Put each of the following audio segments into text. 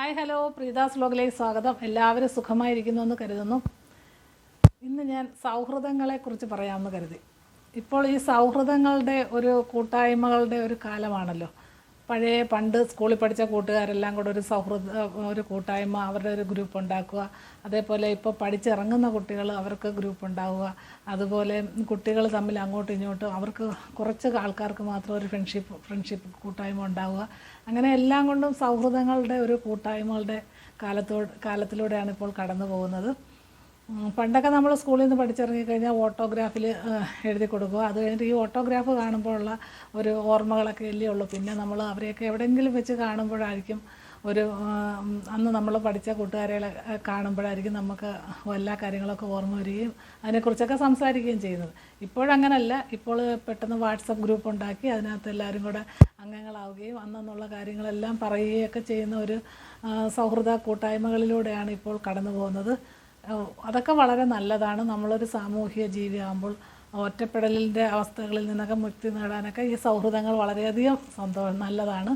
Hi hello, പ്രീതാസ് വ്ലോഗിലേക്ക് സ്വാഗതം. എല്ലാവരും സുഖമായിരിക്കുന്നു എന്ന് കരുതുന്നു. ഇന്ന് ഞാൻ സൗഹൃദങ്ങളെക്കുറിച്ച് പറയാമെന്ന് കരുതി. ഇപ്പോൾ ഈ സൗഹൃദങ്ങളുടെ ഒരു കൂട്ടായ്മകളുടെ ഒരു കാലമാണല്ലോ. പണ്ട് സ്കൂളിൽ പഠിച്ച കൂട്ടുകാരെല്ലാം കൂടെ ഒരു കൂട്ടായ്മ, അവരുടെ ഒരു ഗ്രൂപ്പ് ഉണ്ടാക്കുക. അതേപോലെ ഇപ്പോൾ പഠിച്ചിറങ്ങുന്ന കുട്ടികൾ, അവർക്ക് ഗ്രൂപ്പ് ഉണ്ടാവുക. അതുപോലെ കുട്ടികൾ തമ്മിൽ അങ്ങോട്ടും ഇങ്ങോട്ടും അവർക്ക് കുറച്ച് ആൾക്കാർക്ക് മാത്രം ഒരു ഫ്രണ്ട്ഷിപ്പ് കൂട്ടായ്മ ഉണ്ടാവുക. അങ്ങനെ എല്ലാം കൊണ്ടും സൗഹൃദങ്ങളുടെ ഒരു കൂട്ടായ്മകളുടെ കാലത്തിലൂടെയാണ് ഇപ്പോൾ കടന്നു പോകുന്നത്. പണ്ടൊക്കെ നമ്മൾ സ്കൂളിൽ നിന്ന് പഠിച്ചിറങ്ങിക്കഴിഞ്ഞാൽ ഓട്ടോഗ്രാഫിൽ എഴുതി കൊടുക്കുക. അത് കഴിഞ്ഞിട്ട് ഈ ഓട്ടോഗ്രാഫ് കാണുമ്പോഴുള്ള ഒരു ഓർമ്മകളൊക്കെ അല്ലേ ഉള്ളൂ. പിന്നെ നമ്മൾ അവരെയൊക്കെ എവിടെയെങ്കിലും വെച്ച് കാണുമ്പോഴായിരിക്കും അന്ന് നമ്മൾ പഠിച്ച കൂട്ടുകാരെ കാണുമ്പോഴായിരിക്കും നമുക്ക് എല്ലാ കാര്യങ്ങളൊക്കെ ഓർമ്മ വരികയും അതിനെക്കുറിച്ചൊക്കെ സംസാരിക്കുകയും ചെയ്യുന്നത്. ഇപ്പോഴങ്ങനല്ല. ഇപ്പോൾ പെട്ടെന്ന് വാട്സപ്പ് ഗ്രൂപ്പ് ഉണ്ടാക്കി അതിനകത്ത് എല്ലാവരും കൂടെ അംഗങ്ങളാവുകയും അന്നുള്ള കാര്യങ്ങളെല്ലാം പറയുകയൊക്കെ ചെയ്യുന്ന ഒരു സൗഹൃദ കൂട്ടായ്മകളിലൂടെയാണ് ഇപ്പോൾ കടന്നു പോകുന്നത്. അതൊക്കെ വളരെ നല്ലതാണ്. നമ്മളൊരു സാമൂഹിക ജീവിയാകുമ്പോൾ ഒറ്റപ്പെടലിൻ്റെ അവസ്ഥകളിൽ നിന്നൊക്കെ മുക്തി നേടാനൊക്കെ ഈ സൗഹൃദങ്ങൾ വളരെയധികം നല്ലതാണ്.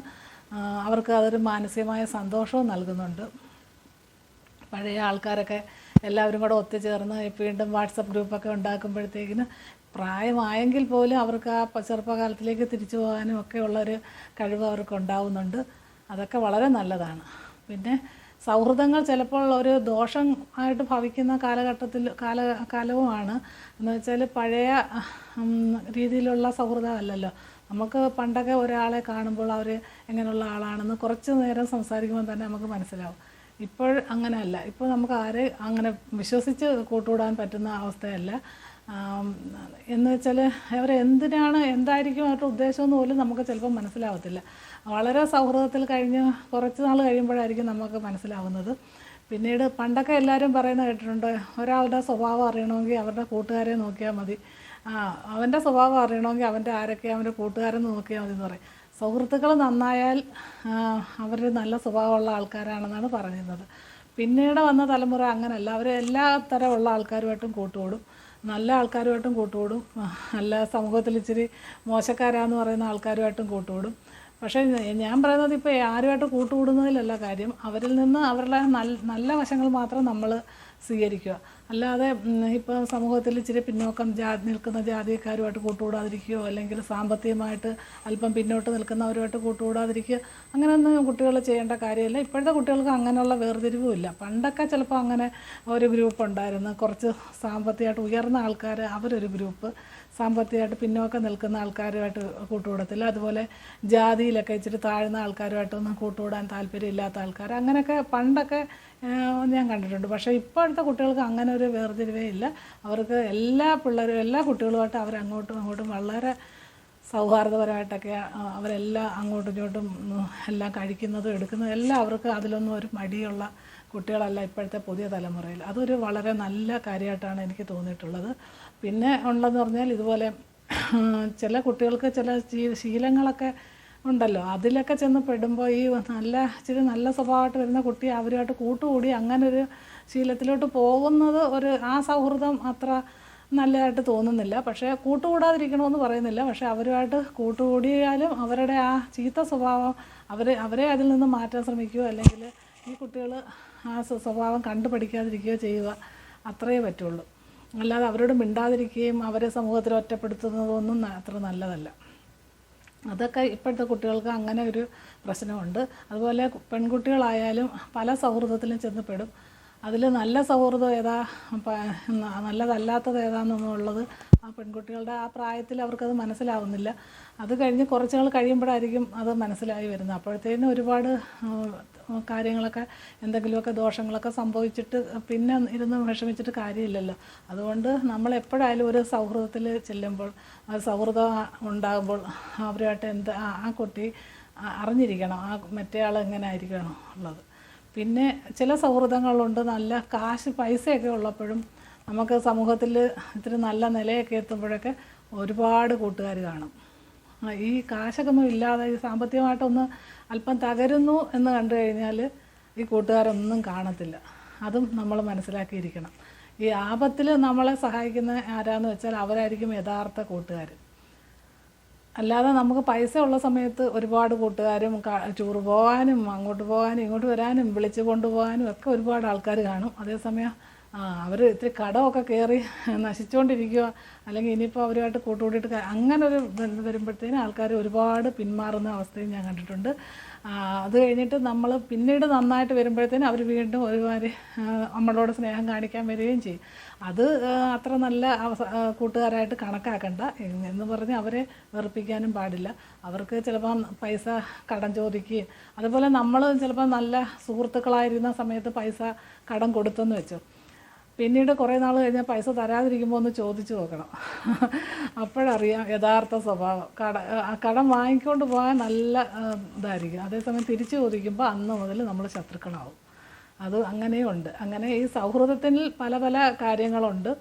അവർക്ക് അതൊരു മാനസികമായ സന്തോഷവും നൽകുന്നുണ്ട്. പഴയ ആൾക്കാരൊക്കെ എല്ലാവരും കൂടെ ഒത്തുചേർന്ന് വീണ്ടും വാട്സപ്പ് ഗ്രൂപ്പൊക്കെ ഉണ്ടാക്കുമ്പോഴത്തേക്കിന് പ്രായമായെങ്കിൽ പോലും അവർക്ക് ആ ചെറുപ്പകാലത്തിലേക്ക് തിരിച്ചു പോകാനും ഒക്കെ ഉള്ളൊരു കഴിവ് അവർക്ക് ഉണ്ടാവുന്നുണ്ട്. അതൊക്കെ വളരെ നല്ലതാണ്. പിന്നെ സൗഹൃദങ്ങൾ ചിലപ്പോൾ ഒരു ദോഷമായിട്ട് ഭവിക്കുന്ന കാലവുമാണ്. എന്ന് വെച്ചാൽ പഴയ രീതിയിലുള്ള സൗഹൃദമല്ലല്ലോ. നമുക്ക് പണ്ടൊക്കെ ഒരാളെ കാണുമ്പോൾ അവർ എങ്ങനെയുള്ള ആളാണെന്ന് കുറച്ച് നേരം സംസാരിക്കുമ്പോൾ തന്നെ നമുക്ക് മനസ്സിലാവും. ഇപ്പോൾ അങ്ങനെയല്ല. ഇപ്പോൾ നമുക്ക് അങ്ങനെ വിശ്വസിച്ച് കൂട്ടുകൂടാൻ പറ്റുന്ന അവസ്ഥയല്ല. എന്ന് വെച്ചാൽ എന്തായിരിക്കും അവരുടെ ഉദ്ദേശമെന്ന് പോലും നമുക്ക് ചിലപ്പോൾ മനസ്സിലാവത്തില്ല. വളരെ സൗഹൃദത്തിൽ കഴിഞ്ഞ് കുറച്ച് നാൾ കഴിയുമ്പോഴായിരിക്കും നമുക്ക് മനസ്സിലാവുന്നത്. പിന്നീട് പണ്ടൊക്കെ എല്ലാവരും പറയുന്നത് കേട്ടിട്ടുണ്ട്, ഒരാളുടെ സ്വഭാവം അറിയണമെങ്കിൽ അവരുടെ കൂട്ടുകാരെ നോക്കിയാൽ മതി, അവൻ്റെ സ്വഭാവം അറിയണമെങ്കിൽ അവൻ്റെ കൂട്ടുകാരെന്ന് നോക്കിയാൽ മതി എന്ന് പറയും. സുഹൃത്തുക്കൾ നന്നായാൽ അവർ നല്ല സ്വഭാവമുള്ള ആൾക്കാരാണെന്നാണ് പറയുന്നത്. പിന്നീട് വന്ന തലമുറ അങ്ങനെയല്ല. അവർ എല്ലാ തരമുള്ള ആൾക്കാരുമായിട്ടും കൂട്ടുകൂടും, നല്ല ആൾക്കാരുമായിട്ടും കൂട്ടുകൂടും, നല്ല സമൂഹത്തിൽ ഇച്ചിരി മോശക്കാരാന്ന് പറയുന്ന ആൾക്കാരുമായിട്ടും കൂട്ടുകൂടും. പക്ഷേ ഞാൻ പറയുന്നത് ഇപ്പോൾ ആരുമായിട്ട് കൂട്ടുകൂടുന്നതിലല്ല കാര്യം, അവരിൽ നിന്ന് അവരുടെ നല്ല വശങ്ങൾ മാത്രം നമ്മൾ സ്വീകരിക്കുക. അല്ലാതെ ഇപ്പോൾ സമൂഹത്തിൽ ഇച്ചിരി പിന്നോക്കം നിൽക്കുന്ന ജാതിക്കാരുമായിട്ട് കൂട്ടുകൂടാതിരിക്കുകയോ അല്ലെങ്കിൽ സാമ്പത്തികമായിട്ട് അല്പം പിന്നോട്ട് നിൽക്കുന്നവരുമായിട്ട് കൂട്ടുകൂടാതിരിക്കുക, അങ്ങനെയൊന്നും കുട്ടികൾ ചെയ്യേണ്ട കാര്യമില്ല. ഇപ്പോഴത്തെ കുട്ടികൾക്ക് അങ്ങനെയുള്ള വേർതിരിവുമില്ല. പണ്ടൊക്കെ ചിലപ്പോൾ അങ്ങനെ ഒരു ഗ്രൂപ്പ് ഉണ്ടായിരുന്നു. കുറച്ച് സാമ്പത്തികമായിട്ട് ഉയർന്ന ആൾക്കാർ അവരൊരു ഗ്രൂപ്പ്, സാമ്പത്തികമായിട്ട് പിന്നോക്കം നിൽക്കുന്ന ആൾക്കാരുമായിട്ട് കൂട്ടുകൂടത്തില്ല. അതുപോലെ ജാതിയിലൊക്കെ ഇച്ചിരി താഴ്ന്ന ആൾക്കാരുമായിട്ടൊന്നും കൂട്ടുകൂടാൻ താല്പര്യമില്ലാത്ത ആൾക്കാർ, അങ്ങനെയൊക്കെ പണ്ടൊക്കെ ഞാൻ കണ്ടിട്ടുണ്ട്. പക്ഷേ ഇപ്പോഴത്തെ കുട്ടികൾക്ക് അങ്ങനെ ഒരു വേർതിരിവേ ഇല്ല. അവർക്ക് എല്ലാ കുട്ടികളുമായിട്ട് അവരങ്ങോട്ടും ഇങ്ങോട്ടും വളരെ സൗഹാർദ്ദപരമായിട്ടൊക്കെ അവരെല്ലാം അങ്ങോട്ടും ഇങ്ങോട്ടും എല്ലാം കഴിക്കുന്നതും എടുക്കുന്നതും എല്ലാം അവർക്ക് അതിലൊന്നും ഒരു മടിയുള്ള കുട്ടികളല്ല ഇപ്പോഴത്തെ പുതിയ തലമുറയിൽ. അതൊരു വളരെ നല്ല കാര്യമായിട്ടാണ് എനിക്ക് തോന്നിയിട്ടുള്ളത്. പിന്നെ ഉള്ളതെന്ന് പറഞ്ഞാൽ ഇതുപോലെ ചില കുട്ടികൾക്ക് ചില ശീലങ്ങളൊക്കെ ഉണ്ടല്ലോ, അതിലൊക്കെ ചെന്ന് പെടുമ്പോൾ ഈ ഇച്ചിരി നല്ല സ്വഭാവമായിട്ട് വരുന്ന കുട്ടി അവരുമായിട്ട് കൂട്ടുകൂടി അങ്ങനൊരു ശീലത്തിലോട്ട് പോകുന്നത് ആ സൗഹൃദം അത്ര നല്ലതായിട്ട് തോന്നുന്നില്ല. പക്ഷേ കൂട്ടുകൂടാതിരിക്കണമെന്ന് പറയുന്നില്ല. പക്ഷേ അവരുമായിട്ട് കൂട്ടുകൂടിയാലും അവരുടെ ആ ചീത്ത സ്വഭാവം അവരെ അതിൽ നിന്ന് മാറ്റാൻ ശ്രമിക്കുകയോ അല്ലെങ്കിൽ ഈ കുട്ടികൾ ആ സ്വഭാവം കണ്ടുപഠിക്കാതിരിക്കുകയോ ചെയ്യുക, അത്രയേ പറ്റുള്ളൂ. അല്ലാതെ അവരോട് മിണ്ടാതിരിക്കുകയും അവരെ സമൂഹത്തിൽ ഒറ്റപ്പെടുത്തുന്നതൊന്നും അത്ര നല്ലതല്ല. അതൊക്കെ ഇപ്പോഴത്തെ കുട്ടികൾക്ക് അങ്ങനെ ഒരു പ്രശ്നമുണ്ട്. അതുപോലെ പെൺകുട്ടികളായാലും പല സൗഹൃദത്തിലും ചെന്നപ്പെടും. അതിൽ നല്ല സൗഹൃദം ഏതാ നല്ലതല്ലാത്തത് ഏതാണെന്നുള്ളത് ആ പെൺകുട്ടികളുടെ ആ പ്രായത്തിൽ അവർക്കത് മനസ്സിലാവുന്നില്ല. അത് കഴിഞ്ഞ് കുറച്ച് നാൾ കഴിയുമ്പോഴായിരിക്കും അത് മനസ്സിലായി വരുന്നത്. അപ്പോഴത്തേനും ഒരുപാട് കാര്യങ്ങളൊക്കെ എന്തെങ്കിലുമൊക്കെ ദോഷങ്ങളൊക്കെ സംഭവിച്ചിട്ട് പിന്നെ ഇരുന്ന് വിഷമിച്ചിട്ട് കാര്യമില്ലല്ലോ. അതുകൊണ്ട് നമ്മൾ എപ്പോഴായാലും ഒരു സൗഹൃദത്തിൽ ചെല്ലുമ്പോൾ, സൗഹൃദം ഉണ്ടാകുമ്പോൾ അവരുമായിട്ട് ആ കുട്ടി അറിഞ്ഞിരിക്കണം മറ്റേ ആൾ എങ്ങനെ ആയിരിക്കണം ഉള്ളത്. പിന്നെ ചില സൗഹൃദങ്ങളുണ്ട്, നല്ല പൈസയൊക്കെ ഉള്ളപ്പോഴും നമുക്ക് സമൂഹത്തിൽ ഇത്തിരി നല്ല നിലയൊക്കെ എത്തുമ്പോഴൊക്കെ ഒരുപാട് കൂട്ടുകാർ കാണും. ഈ കാശൊക്കെ ഒന്നും ഇല്ലാതെ ഈ സാമ്പത്തികമായിട്ടൊന്ന് അല്പം തകരുന്നു എന്ന് കണ്ടു കഴിഞ്ഞാൽ ഈ കൂട്ടുകാരൊന്നും കാണത്തില്ല. അതും നമ്മൾ മനസ്സിലാക്കിയിരിക്കണം. ഈ ആപത്തിൽ നമ്മളെ സഹായിക്കുന്ന ആരാന്ന് വെച്ചാൽ അവരായിരിക്കും യഥാർത്ഥ കൂട്ടുകാർ. അല്ലാതെ നമുക്ക് പൈസ ഉള്ള സമയത്ത് ഒരുപാട് കൂട്ടുകാരും ടൂർ പോകാനും അങ്ങോട്ട് പോകാനും ഇങ്ങോട്ട് വരാനും വിളിച്ച് കൊണ്ടുപോകാനും ഒക്കെ ഒരുപാട് ആൾക്കാർ കാണും. അതേസമയം അവർ ഇത്തിരി കടമൊക്കെ കയറി നശിച്ചുകൊണ്ടിരിക്കുക, അല്ലെങ്കിൽ ഇനിയിപ്പോൾ അവരുമായിട്ട് കൂട്ടുകൂടിയിട്ട് അങ്ങനെ ഒരു വരുമ്പോഴത്തേനും ആൾക്കാർ ഒരുപാട് പിന്മാറുന്ന അവസ്ഥയും ഞാൻ കണ്ടിട്ടുണ്ട്. അത് കഴിഞ്ഞിട്ട് നമ്മൾ പിന്നീട് നന്നായിട്ട് വരുമ്പോഴത്തേനും അവർ വീണ്ടും ഒരുമാതിരി നമ്മളോട് സ്നേഹം കാണിക്കാൻ വരികയും ചെയ്യും. അത് അത്ര നല്ല കൂട്ടുകാരായിട്ട് കണക്കാക്കണ്ട എന്ന് പറഞ്ഞ് അവരെ വെറുപ്പിക്കാനും പാടില്ല. അവർക്ക് ചിലപ്പം പൈസ കടം ചോദിക്കുകയും, അതുപോലെ നമ്മൾ ചിലപ്പോൾ നല്ല സുഹൃത്തുക്കളായിരുന്ന സമയത്ത് പൈസ കടം കൊടുത്തെന്ന് വെച്ചു, പിന്നീട് കുറേ നാൾ കഴിഞ്ഞാൽ പൈസ തരാതിരിക്കുമ്പോൾ ഒന്ന് ചോദിച്ചു നോക്കണം. അപ്പോഴറിയാം യഥാർത്ഥ സ്വഭാവം. കടം വാങ്ങിക്കൊണ്ട് പോകാൻ നല്ല ഇതായിരിക്കും, അതേസമയം തിരിച്ചു ചോദിക്കുമ്പോൾ അന്ന് മുതൽ നമ്മൾ ശത്രുക്കളാവും. അത് അങ്ങനെയുണ്ട്. അങ്ങനെ ഈ സൗഹൃദത്തിൽ പല പല കാര്യങ്ങളുണ്ട്.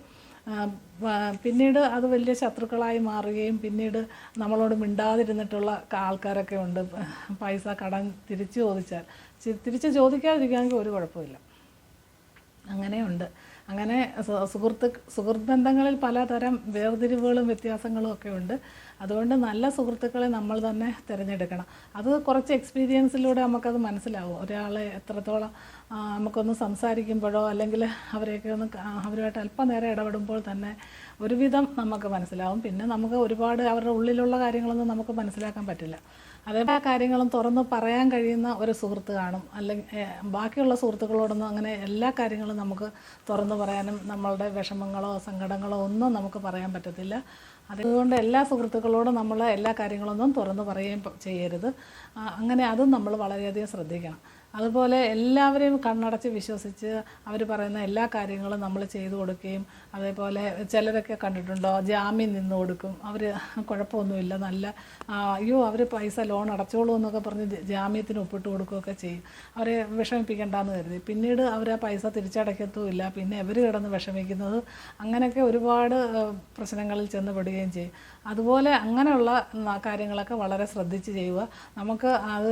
പിന്നീട് അത് വലിയ ശത്രുക്കളായി മാറുകയും പിന്നീട് നമ്മളോട് മിണ്ടാതിരുന്നിട്ടുള്ള ആൾക്കാരൊക്കെ ഉണ്ട്. പൈസ കടം തിരിച്ചു ചോദിച്ചാൽ തിരിച്ച് ചോദിക്കാതിരിക്കുകയാണെങ്കിൽ ഒരു കുഴപ്പമില്ല. അങ്ങനെയുണ്ട്. അങ്ങനെ സുഹൃത്ത് ബന്ധങ്ങളിൽ പലതരം വേർതിരിവുകളും വ്യത്യാസങ്ങളും ഒക്കെ ഉണ്ട്. അതുകൊണ്ട് നല്ല സുഹൃത്തുക്കളെ നമ്മൾ തന്നെ തിരഞ്ഞെടുക്കണം. അത് കുറച്ച് എക്സ്പീരിയൻസിലൂടെ നമുക്കത് മനസ്സിലാവും. ഒരാളെ എത്രത്തോളം നമുക്കൊന്ന് സംസാരിക്കുമ്പോഴോ അല്ലെങ്കിൽ അവരുമായിട്ട് അല്പനേരം ഇടപെടുമ്പോൾ തന്നെ ഒരുവിധം നമുക്ക് മനസ്സിലാവും. പിന്നെ നമുക്ക് ഒരുപാട് അവരുടെ ഉള്ളിലുള്ള കാര്യങ്ങളൊന്നും നമുക്ക് മനസ്സിലാക്കാൻ പറ്റില്ല. അതേപോലെ കാര്യങ്ങളും തുറന്ന് പറയാൻ കഴിയുന്ന ഒരു സുഹൃത്ത് കാണും. അല്ലെങ്കിൽ ബാക്കിയുള്ള സുഹൃത്തുക്കളോടൊന്നും അങ്ങനെ എല്ലാ കാര്യങ്ങളും നമുക്ക് തുറന്ന് പറയാനും നമ്മളുടെ വിഷമങ്ങളോ സങ്കടങ്ങളോ ഒന്നും നമുക്ക് പറയാൻ പറ്റത്തില്ല. അതുകൊണ്ട് എല്ലാ സുഹൃത്തുക്കളോടും നമ്മൾ എല്ലാ കാര്യങ്ങളൊന്നും തുറന്ന് പറയുകയും ചെയ്യരുത്. അങ്ങനെ അതും നമ്മൾ വളരെയധികം ശ്രദ്ധിക്കണം. അതുപോലെ എല്ലാവരെയും കണ്ണടച്ച് വിശ്വസിച്ച് അവർ പറയുന്ന എല്ലാ കാര്യങ്ങളും നമ്മൾ ചെയ്തു കൊടുക്കുകയും, അതേപോലെ ചിലരൊക്കെ കണ്ടിട്ടുണ്ടോ ജാമ്യം നിന്ന് കൊടുക്കും. അവർ കുഴപ്പമൊന്നുമില്ല, നല്ല അയ്യോ അവർ പൈസ ലോൺ അടച്ചോളൂ എന്നൊക്കെ പറഞ്ഞ് ജാമ്യത്തിന് ഒപ്പിട്ട് കൊടുക്കുകയൊക്കെ ചെയ്യും. അവരെ വിഷമിപ്പിക്കേണ്ടെന്ന് കരുതി പിന്നീട് അവർ ആ പൈസ തിരിച്ചടയ്ക്കത്തുമില്ല. പിന്നെ അവർ കിടന്ന് വിഷമിക്കുന്നത്, അങ്ങനെയൊക്കെ ഒരുപാട് പ്രശ്നങ്ങളിൽ ചെന്ന് പെടുകയും ചെയ്യും. അതുപോലെ അങ്ങനെയുള്ള കാര്യങ്ങളൊക്കെ വളരെ ശ്രദ്ധിച്ച് ചെയ്യുക. നമുക്ക് അത്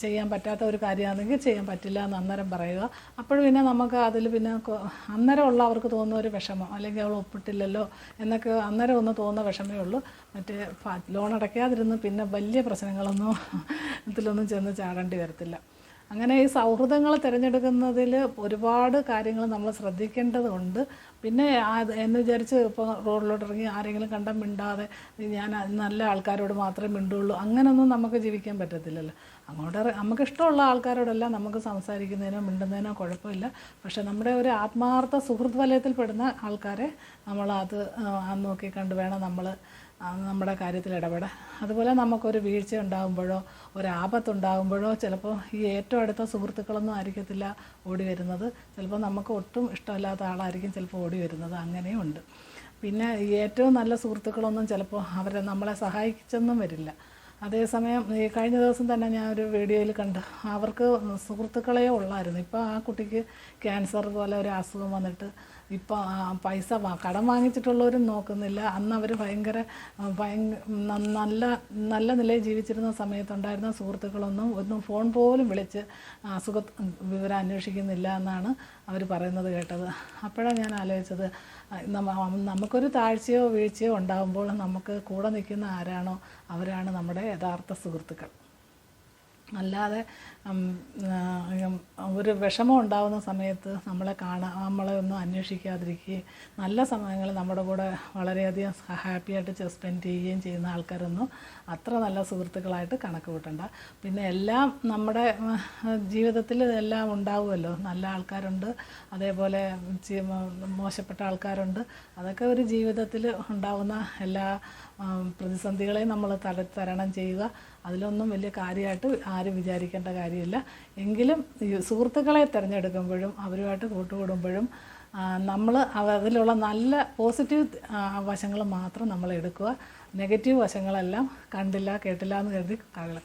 ചെയ്യാൻ പറ്റാത്ത ഒരു കാര്യമാണെങ്കിൽ ചെയ്യാൻ പറ്റില്ല എന്ന് അന്നേരം പറയുക. അപ്പോൾ പിന്നെ നമുക്ക് അതിൽ പിന്നെ അന്നേരമുള്ള അവർക്ക് തോന്നുന്ന ഒരു വിഷമം, അല്ലെങ്കിൽ അവൾ ഒപ്പിട്ടില്ലല്ലോ എന്നൊക്കെ അന്നേരം ഒന്ന് തോന്നുന്ന വിഷമേ ഉള്ളൂ. മറ്റേ ലോൺ അടയ്ക്കാതിരുന്ന് പിന്നെ വലിയ പ്രശ്നങ്ങളൊന്നും ഇതിലൊന്നും ചെന്ന് ചാടേണ്ടി വരത്തില്ല. അങ്ങനെ ഈ സൗഹൃദങ്ങൾ തിരഞ്ഞെടുക്കുന്നതിൽ ഒരുപാട് കാര്യങ്ങൾ നമ്മൾ ശ്രദ്ധിക്കേണ്ടതുണ്ട്. പിന്നെ എന്ന് വിചാരിച്ച് ഇപ്പോൾ റോഡിലോട്ട് ഇറങ്ങി ആരെങ്കിലും കണ്ടാൽ മിണ്ടാതെ ഞാൻ നല്ല ആൾക്കാരോട് മാത്രമേ മിണ്ടുള്ളൂ, അങ്ങനെയൊന്നും നമുക്ക് ജീവിക്കാൻ പറ്റത്തില്ലല്ലോ. അങ്ങോട്ട് നമുക്കിഷ്ടമുള്ള ആൾക്കാരോടെല്ലാം നമുക്ക് സംസാരിക്കുന്നതിനോ മിണ്ടുന്നതിനോ കുഴപ്പമില്ല. പക്ഷെ നമ്മുടെ ഒരു ആത്മാർത്ഥ സുഹൃത്ത് വലയത്തിൽപ്പെടുന്ന ആൾക്കാരെ നമ്മളത് നോക്കി കണ്ട് വേണം നമ്മൾ നമ്മുടെ കാര്യത്തിൽ ഇടപെടാൻ. അതുപോലെ നമുക്കൊരു വീഴ്ച ഉണ്ടാകുമ്പോഴോ ഒരാപത്തുണ്ടാകുമ്പോഴോ ചിലപ്പോൾ ഈ ഏറ്റവും അടുത്ത സുഹൃത്തുക്കളൊന്നും ആയിരിക്കത്തില്ല ഓടി വരുന്നത്. ചിലപ്പോൾ നമുക്ക് ഒട്ടും ഇഷ്ടമില്ലാത്ത ആളായിരിക്കും ചിലപ്പോൾ ഓടി വരുന്നത്. അങ്ങനെയും ഉണ്ട്. പിന്നെ ഈ ഏറ്റവും നല്ല സുഹൃത്തുക്കളൊന്നും ചിലപ്പോൾ അവരെ നമ്മളെ സഹായിച്ചെന്നും വരില്ല. അതേസമയം ഈ കഴിഞ്ഞ ദിവസം തന്നെ ഞാൻ ഒരു വീഡിയോയിൽ കണ്ട് അവർക്ക് സുഹൃത്തുക്കളെ ഉള്ളായിരുന്നു. ഇപ്പോൾ ആ കുട്ടിക്ക് ക്യാൻസർ പോലെ ഒരു അസുഖം വന്നിട്ട് ഇപ്പോൾ പൈസ കടം വാങ്ങിച്ചിട്ടുള്ളവരും നോക്കുന്നില്ല. അന്ന് അവർ നല്ല നിലയിൽ ജീവിച്ചിരുന്ന സമയത്തുണ്ടായിരുന്ന സുഹൃത്തുക്കളൊന്നും ഫോൺ പോലും വിളിച്ച് അസുഖ വിവരം അന്വേഷിക്കുന്നില്ല എന്നാണ് അവർ പറയുന്നത് കേട്ടത്. അപ്പോഴാണ് ഞാൻ ആലോചിച്ചത്, നമുക്കൊരു താഴ്ചയോ വീഴ്ചയോ ഉണ്ടാകുമ്പോൾ നമുക്ക് കൂടെ നിൽക്കുന്ന ആരാണോ അവരാണ് നമ്മുടെ യഥാർത്ഥ സുഹൃത്തുക്കൾ. അല്ലാതെ ഒരു വിഷമം ഉണ്ടാകുന്ന സമയത്ത് നമ്മളെ ഒന്നും അന്വേഷിക്കാതിരിക്കുകയും നല്ല സമയങ്ങളിൽ നമ്മുടെ കൂടെ വളരെയധികം ഹാപ്പിയായിട്ട് സ്പെൻഡ് ചെയ്യുകയും ചെയ്യുന്ന ആൾക്കാരൊന്നും അത്ര നല്ല സുഹൃത്തുക്കളായിട്ട് കണക്ക് കൂട്ടണ്ട. പിന്നെ എല്ലാം നമ്മുടെ ജീവിതത്തിൽ എല്ലാം ഉണ്ടാവുമല്ലോ. നല്ല ആൾക്കാരുണ്ട്, അതേപോലെ മോശപ്പെട്ട ആൾക്കാരുണ്ട്. അതൊക്കെ ഒരു ജീവിതത്തിൽ ഉണ്ടാകുന്ന എല്ലാ പ്രതിസന്ധികളെയും നമ്മൾ തരണം ചെയ്യുക. അതിലൊന്നും വലിയ കാര്യമായിട്ട് ആരും വിചാരിക്കേണ്ട കാര്യമില്ല. എങ്കിലും സുഹൃത്തുക്കളെ തിരഞ്ഞെടുക്കുമ്പോഴും അവരുമായിട്ട് കൂട്ടുകൂടുമ്പോഴും നമ്മൾ അതിലുള്ള നല്ല പോസിറ്റീവ് വശങ്ങൾ മാത്രം നമ്മൾ എടുക്കുക. നെഗറ്റീവ് വശങ്ങളെല്ലാം കണ്ടില്ല കേട്ടില്ല എന്ന് കരുതി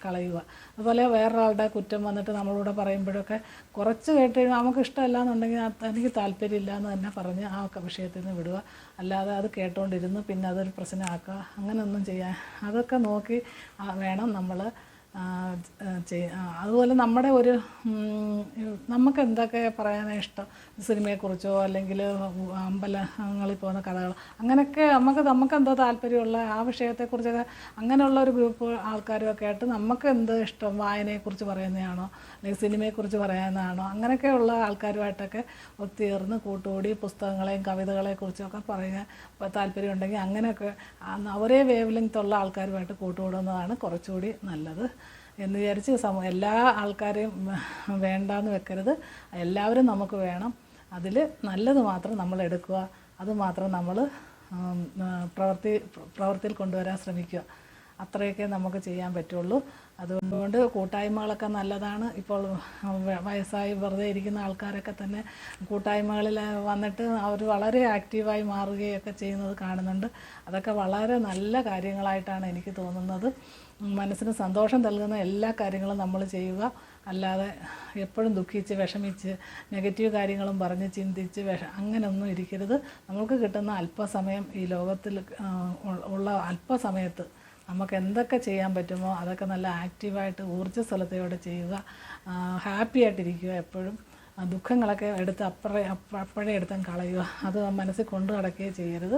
കളയുക. അതുപോലെ വേറൊരാളുടെ കുറ്റം വന്നിട്ട് നമ്മളോട് പറയുമ്പോഴൊക്കെ കുറച്ച് കേട്ട് നമുക്ക് ഇഷ്ടമല്ല എന്നുണ്ടെങ്കിൽ എനിക്ക് താല്പര്യമില്ല എന്ന് തന്നെ പറഞ്ഞ് ആ വിഷയത്തിൽ നിന്ന് വിടുക. അല്ലാതെ അത് കേട്ടുകൊണ്ടിരുന്ന് പിന്നെ അതൊരു പ്രശ്നമാക്കുക, അങ്ങനെയൊന്നും ചെയ്യാൻ. അതൊക്കെ നോക്കി വേണം നമ്മൾ അതുപോലെ നമ്മുടെ ഒരു നമുക്ക് എന്തൊക്കെ പറയാനാണ് ഇഷ്ടം, സിനിമയെക്കുറിച്ചോ അല്ലെങ്കിൽ അമ്പലങ്ങളിൽ പോകുന്ന കഥകൾ, അങ്ങനെയൊക്കെ നമുക്ക് എന്തോ താല്പര്യമുള്ള ആ വിഷയത്തെക്കുറിച്ചൊക്കെ അങ്ങനെയുള്ള ഒരു ഗ്രൂപ്പ് ആൾക്കാരുമൊക്കെ ആയിട്ട് നമുക്ക് എന്ത് ഇഷ്ടം, വായനയെക്കുറിച്ച് പറയുന്നതാണോ അല്ലെങ്കിൽ സിനിമയെക്കുറിച്ച് പറയുന്നതാണോ, അങ്ങനെയൊക്കെയുള്ള ആൾക്കാരുമായിട്ടൊക്കെ ഒത്തുചേർന്ന് കൂട്ടുകൂടി പുസ്തകങ്ങളെയും കവിതകളെക്കുറിച്ചൊക്കെ പറയാൻ താല്പര്യമുണ്ടെങ്കിൽ അങ്ങനെയൊക്കെ ഒരേ വേവ് ലെങ്ത്തുള്ള ആൾക്കാരുമായിട്ട് കൂട്ടുകൂടുന്നതാണ് കുറച്ചുകൂടി നല്ലത് എന്ന് വിചാരിച്ച് എല്ലാ ആൾക്കാരെയും വേണ്ടാന്ന് വെക്കരുത്. എല്ലാവരും നമുക്ക് വേണം. അതിൽ നല്ലത് മാത്രം നമ്മൾ എടുക്കുക, അതുമാത്രം നമ്മൾ പ്രവൃത്തിയിൽ കൊണ്ടുവരാൻ ശ്രമിക്കുക. അത്രയൊക്കെ നമുക്ക് ചെയ്യാൻ പറ്റുള്ളൂ. അതുകൊണ്ട് കൂട്ടായ്മകളൊക്കെ നല്ലതാണ്. ഇപ്പോൾ വയസ്സായി വെറുതെ ഇരിക്കുന്ന ആൾക്കാരൊക്കെ തന്നെ കൂട്ടായ്മകളിൽ വന്നിട്ട് അവർ വളരെ ആക്റ്റീവായി മാറുകയൊക്കെ ചെയ്യുന്നത് കാണുന്നുണ്ട്. അതൊക്കെ വളരെ നല്ല കാര്യങ്ങളായിട്ടാണ് എനിക്ക് തോന്നുന്നത്. മനസ്സിന് സന്തോഷം നൽകുന്ന എല്ലാ കാര്യങ്ങളും നമ്മൾ ചെയ്യുക. അല്ലാതെ എപ്പോഴും ദുഃഖിച്ച് വിഷമിച്ച് നെഗറ്റീവ് കാര്യങ്ങളും പറഞ്ഞ് ചിന്തിച്ച് അങ്ങനെയൊന്നും ഇരിക്കരുത്. നമുക്ക് കിട്ടുന്ന അല്പസമയം ഈ ലോകത്തിൽ ഉള്ള അല്പസമയത്ത് നമുക്ക് എന്തൊക്കെ ചെയ്യാൻ പറ്റുമോ അതൊക്കെ നല്ല ആക്റ്റീവായിട്ട് ഊർജ്ജസ്വലതയോടെ ചെയ്യുക. ഹാപ്പി ആയിട്ടിരിക്കുക. എപ്പോഴും ദുഃഖങ്ങളൊക്കെ എടുത്ത് അപ്പോഴേ എടുത്തും കളയുക. അത് മനസ്സിൽ കൊണ്ടു നടക്കുകയും ചെയ്യരുത്.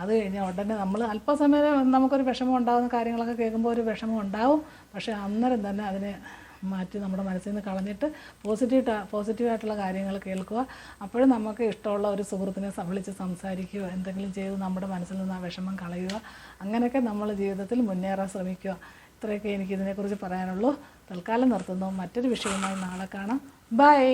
അത് കഴിഞ്ഞാൽ ഉടനെ നമ്മൾ അല്പസമയം നമുക്കൊരു വിഷമം ഉണ്ടാകുന്ന കാര്യങ്ങളൊക്കെ കേൾക്കുമ്പോൾ ഒരു വിഷമം ഉണ്ടാവും. പക്ഷേ അന്നേരം തന്നെ അതിനെ മാറ്റി നമ്മുടെ മനസ്സിൽ നിന്ന് കളഞ്ഞിട്ട് പോസിറ്റീവായിട്ടുള്ള കാര്യങ്ങൾ കേൾക്കുക. അപ്പോഴും നമുക്ക് ഇഷ്ടമുള്ള ഒരു സുഹൃത്തിനെ വിളിച്ച് സംസാരിക്കുക, എന്തെങ്കിലും ചെയ്ത് നമ്മുടെ മനസ്സിൽ നിന്ന് ആ വിഷമം കളയുക. അങ്ങനെയൊക്കെ നമ്മൾ ജീവിതത്തിൽ മുന്നേറാൻ ശ്രമിക്കുക. ഇത്രയൊക്കെ എനിക്കിതിനെക്കുറിച്ച് പറയാനുള്ളൂ. തൽക്കാലം നിർത്തുന്നു. മറ്റൊരു വിഷയവുമായി നാളെ കാണാം. ബൈ.